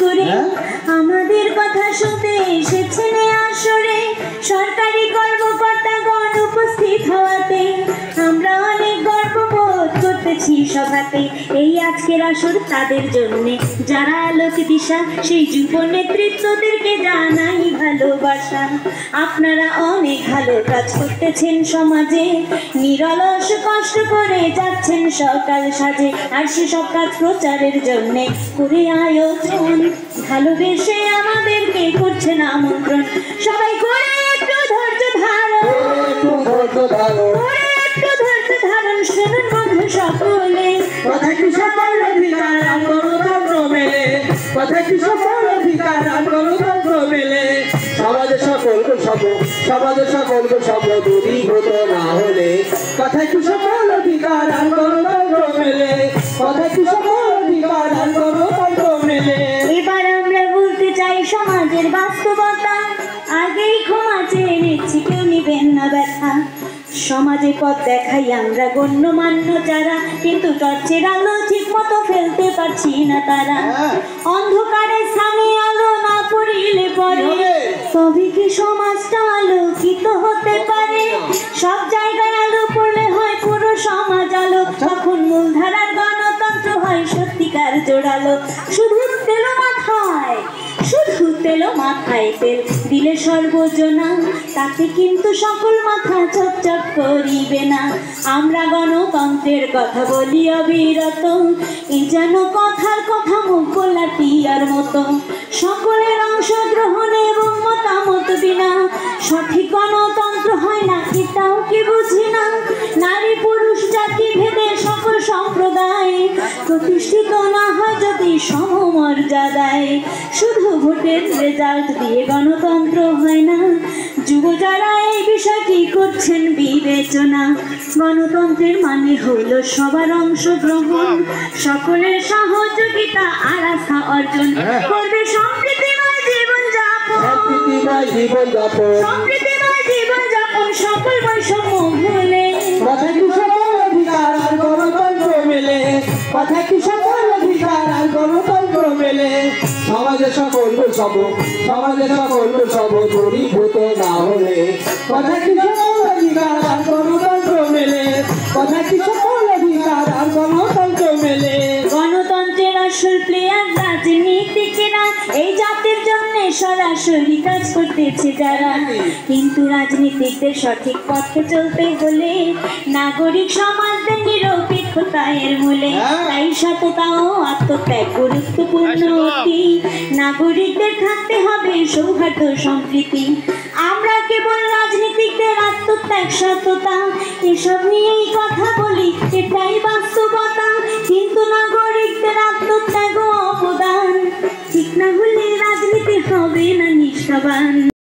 করে আমাদের কথা শুনতে এসেছেন আসরে সরকারি কর্মকর্তাগণ উপস্থিত হওয়াতে আমরা অনেক গর্ববোধ করতেছি সভাতে। এই আজকের আসর তাদের জন্য যারা আলোক দিশা, সেই যুব নেতৃত্বদেরকে জানাই ভালোবাসা। আপনারা অনেক ভালো কাজ করতেছেন সমাজে, নিরলস কষ্ট করে যাচ্ছেন সকাল সাজে, আর সেসব কাজ প্রচারের জন্য করে আয়োজন ভালোবেসে আমাদেরকে করছেন আমন্ত্রণ। সবাই করে একটু ধৈর্য ধারণ, শুনুন বন্ধু সকলে, কথা কি সকল অধিকার আর গণতন্ত্র মেলে, কথা কি সকল অধিকার আর গণতন্ত্র মেলে। সমাজের সকল সব দূরীভূত না হলে, কথা কি সকল অধিকার আর গণতন্ত্র মেলে, কথা কি সকল অধিকার আর গণতন্ত্র মেলে। এবার আমরা বলতে চাই সমাজের বাস্তবতা, আগেই ক্ষমা চেয়ে নিচ্ছি, কেউ নিবেন না ব্যথা। সমাজে পথ দেখাই আমরা গণ্যমান্য যারা, কিন্তু টর্চের আলো ঠিক মতো ফেলতে পারছি না তারা। অন্ধকারে স্থানে আলো না পড়িলে পরে তবে কি সমাজটা আলোকিত হতে পারে? সব জায়গায় আলো পড়লে হয় পুরো সমাজ আলো, তখন মূলধারার গণতন্ত্র হয় সত্যিকার জোরালো। শুধু তেল মাথায় তেল দিলে সর্বজনা, তাতে কিন্তু সকল মাথা চকচক করিবে না। আমরা গণতন্ত্রের কথা বলি অবিরত, এই যেন কথার কথা মুখ গোলাটিয়ার মতো। সকলের অংশগ্রহণ এবং মতামত বিনা সঠিক গণতন্ত্র হয় না, এটাও কি বুঝি না? নারী পুরুষ জাতি ভেদে সকল সম্প্রদায় প্রতিষ্ঠিত না হয় যদি সমমর্যাদায়। শুধু ভোটের রেজাল্ট দিয়ে গণতন্ত্র হয় না, যুব যারা এই বিষয়টি করছেন বিবেচনা। গণতন্ত্রের মানে হলো সবার অংশগ্রহণ, সকলের সহযোগিতা আর আস্থা অর্জন করবে সম্প্রীতিময় জীবন যাপন, সকল বৈষম্য ভুলে। কথা কি সকল অধিকার আর গণতন্ত্র মেলে, কথা কি সকল অধিকার আর গণতন্ত্র মেলে। সমাজের সকল সব দূরীভূত না হলে, কথা কি সকল অধিকার আর গণতন্ত্র মেলে, কথা কি সকল অধিকার আর গণতন্ত্র মেলে। গণতন্ত্রের আসল প্লেয়ার রাজনীতিকেরা, এই জাতির জন্য সরাসরি কাজ করতেছে যারা। কিন্তু রাজনীতিকদের সঠিক পথে চলতে হলে নাগরিক সমাজের নিরপেক্ষতা এর মূলে। তাই সততা ও আত্মত্যাগ গুরুত্বপূর্ণ অতি, নাগরিকদের থাকতে হবে সৌহার্দ্য সম্প্রীতি। আমরা কেবল রাজনীতিকদের আত্মত্যাগ সততা এসব নিয়েই কথা বলি, এটাই বাস্তবতা। কিন্তু নাগরিকদের আত্মত্যাগ ও অবদান ঠিক না হলে রাজনীতি হবে না নিষ্ঠাবান।